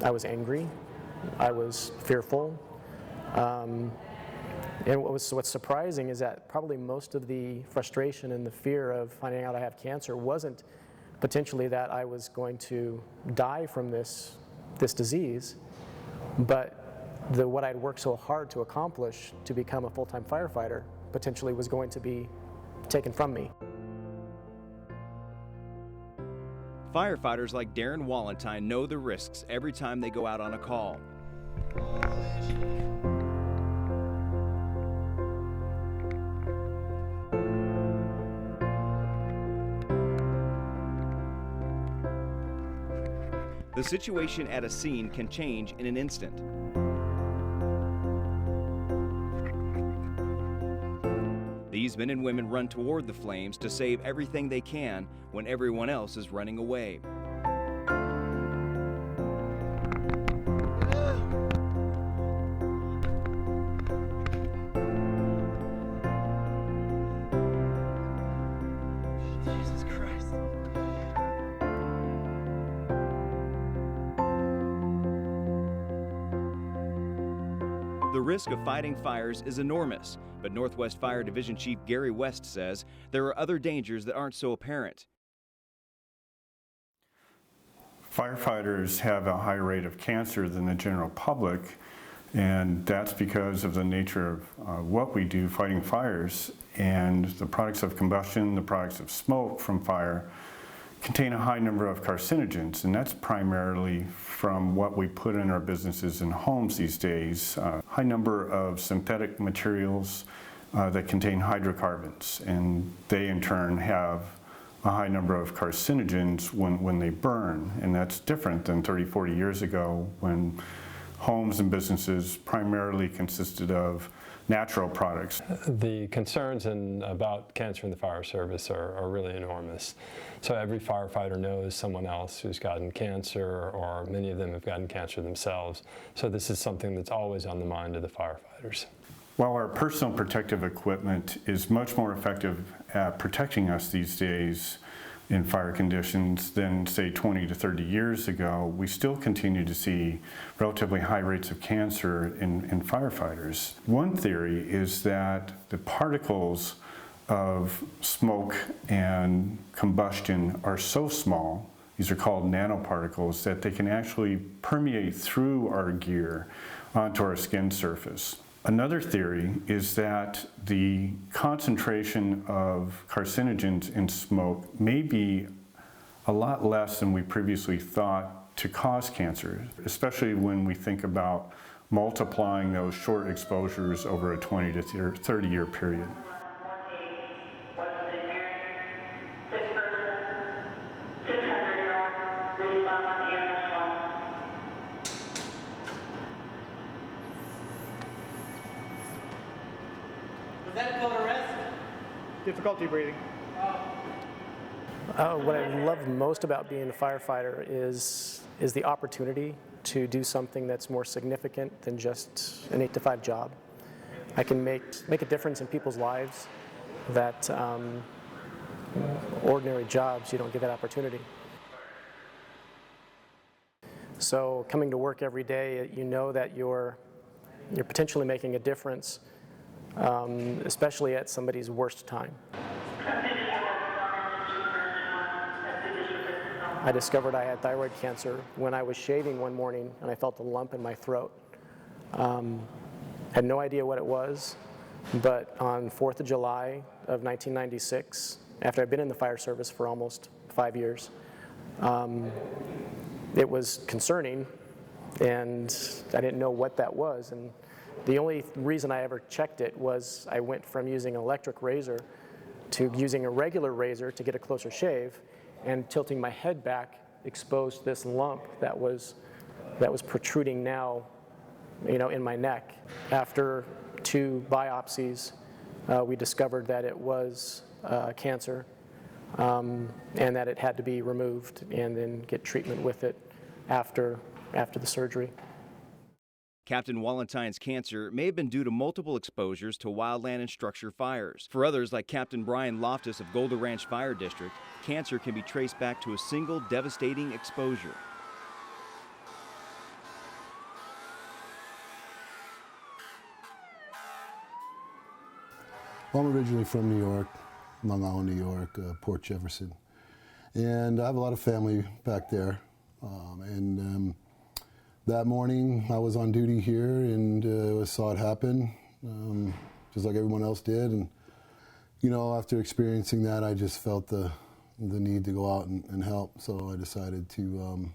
I was angry, I was fearful, and what's surprising is that probably most of the frustration and the fear of finding out I have cancer wasn't potentially that I was going to die from this disease, but what I'd worked so hard to accomplish to become a full-time firefighter potentially was going to be taken from me. Firefighters like Darren Wallentine know the risks every time they go out on a call. The situation at a scene can change in an instant. These men and women run toward the flames to save everything they can when everyone else is running away. Jesus Christ. The risk of fighting fires is enormous, but Northwest Fire Division Chief Gary West says there are other dangers that aren't so apparent. Firefighters have a higher rate of cancer than the general public, and that's because of the nature of what we do fighting fires. And the products of combustion, the products of smoke from fire, contain a high number of carcinogens, and that's primarily from what we put in our businesses and homes these days. High number of synthetic materials that contain hydrocarbons, and they in turn have a high number of carcinogens when they burn, and that's different than 30, 40 years ago when homes and businesses primarily consisted of natural products. The concerns about cancer in the fire service are really enormous. So every firefighter knows someone else who's gotten cancer, or many of them have gotten cancer themselves. So this is something that's always on the mind of the firefighters. While our personal protective equipment is much more effective at protecting us these days in fire conditions than, say, 20 to 30 years ago, we still continue to see relatively high rates of cancer in firefighters. One theory is that the particles of smoke and combustion are so small, these are called nanoparticles, that they can actually permeate through our gear onto our skin surface. Another theory is that the concentration of carcinogens in smoke may be a lot less than we previously thought to cause cancer, especially when we think about multiplying those short exposures over a 20 to 30 year period. Was that a code arrest? Difficulty breathing. What I love most about being a firefighter is the opportunity to do something that's more significant than just an 8-to-5 job. I can make a difference in people's lives that ordinary jobs, you don't get that opportunity. So coming to work every day, you know that you're potentially making a difference, especially at somebody's worst time. I discovered I had thyroid cancer when I was shaving one morning and I felt a lump in my throat. Had no idea what it was, but on 4th of July of 1996, after I'd been in the fire service for almost 5 years, it was concerning and I didn't know what that was. And the only reason I ever checked it was I went from using an electric razor to using a regular razor to get a closer shave, and tilting my head back exposed this lump that was protruding now, in my neck. After 2 biopsies, we discovered that it was cancer, and that it had to be removed and then get treatment with it after the surgery. Captain Wallentine's cancer may have been due to multiple exposures to wildland and structure fires. For others, like Captain Brian Loftus of Golder Ranch Fire District, cancer can be traced back to a single devastating exposure. Well, I'm originally from New York, Long Island, New York, Port Jefferson. And I have a lot of family back there. That morning I was on duty here and saw it happen, just like everyone else did. And, you know, after experiencing that, I just felt the need to go out and help. So I decided to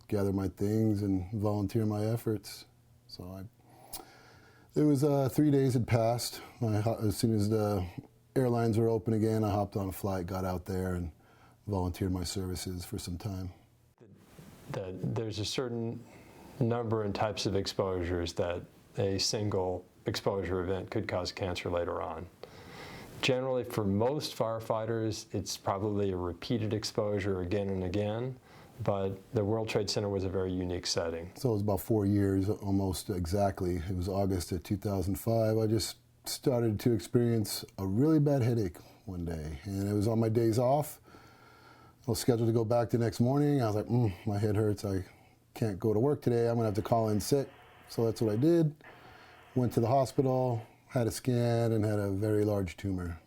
gather my things and volunteer my efforts. So it was 3 days had passed. As soon as the airlines were open again, I hopped on a flight, got out there, and volunteered my services for some time. There's a certain number and types of exposures that a single exposure event could cause cancer later on. Generally, for most firefighters, it's probably a repeated exposure again and again, but the World Trade Center was a very unique setting. So it was about 4 years, almost exactly. It was August of 2005. I just started to experience a really bad headache one day, and it was on my days off. I was scheduled to go back the next morning. I was like, my head hurts. I can't go to work today. I'm gonna have to call in sick. So that's what I did. Went to the hospital, had a scan, and had a very large tumor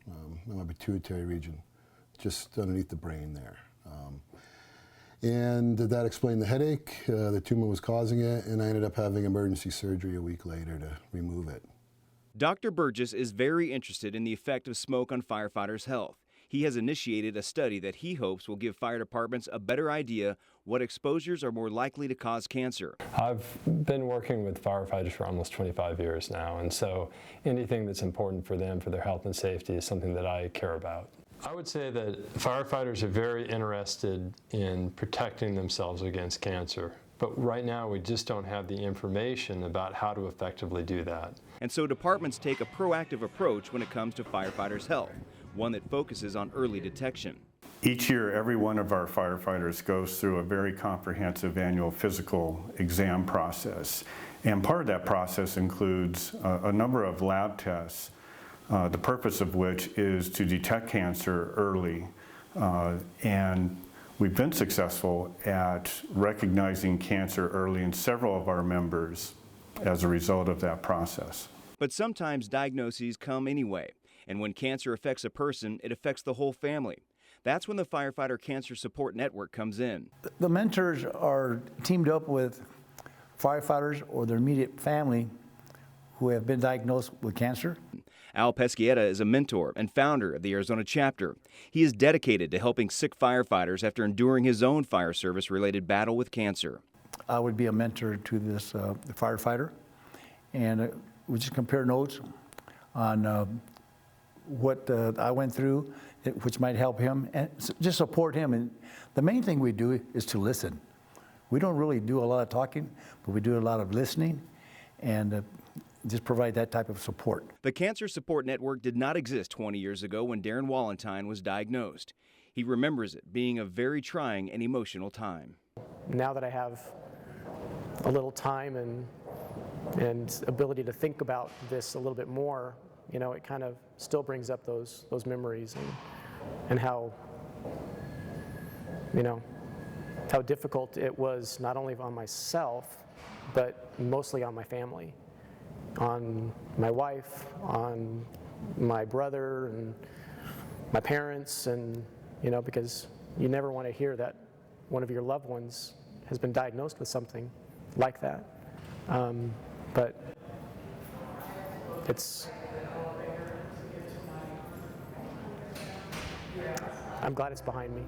in my pituitary region, just underneath the brain there. And that explained the headache. The tumor was causing it, and I ended up having emergency surgery a week later to remove it. Dr. Burgess is very interested in the effect of smoke on firefighters' health. He has initiated a study that he hopes will give fire departments a better idea what exposures are more likely to cause cancer. I've been working with firefighters for almost 25 years now, and so anything that's important for them, for their health and safety, is something that I care about. I would say that firefighters are very interested in protecting themselves against cancer, but right now we just don't have the information about how to effectively do that. And so departments take a proactive approach when it comes to firefighters' health, one that focuses on early detection. Each year, every one of our firefighters goes through a very comprehensive annual physical exam process. And part of that process includes a number of lab tests, the purpose of which is to detect cancer early. And we've been successful at recognizing cancer early in several of our members as a result of that process. But sometimes diagnoses come anyway. And when cancer affects a person, it affects the whole family. That's when the Firefighter Cancer Support Network comes in. The mentors are teamed up with firefighters or their immediate family who have been diagnosed with cancer. Al Peschietta is a mentor and founder of the Arizona chapter. He is dedicated to helping sick firefighters after enduring his own fire service-related battle with cancer. I would be a mentor to this firefighter, and we just compare notes on what I went through, which might help him, and just support him. And the main thing we do is to listen. We don't really do a lot of talking, but we do a lot of listening and just provide that type of support. The Cancer Support Network did not exist 20 years ago when Darren Wallentine was diagnosed. He remembers it being a very trying and emotional time. Now that I have a little time and ability to think about this a little bit more, you know, it kind of still brings up those memories and how, you know, how difficult it was not only on myself, but mostly on my family, on my wife, on my brother and my parents, and, you know, because you never want to hear that one of your loved ones has been diagnosed with something like that. But I'm glad it's behind me.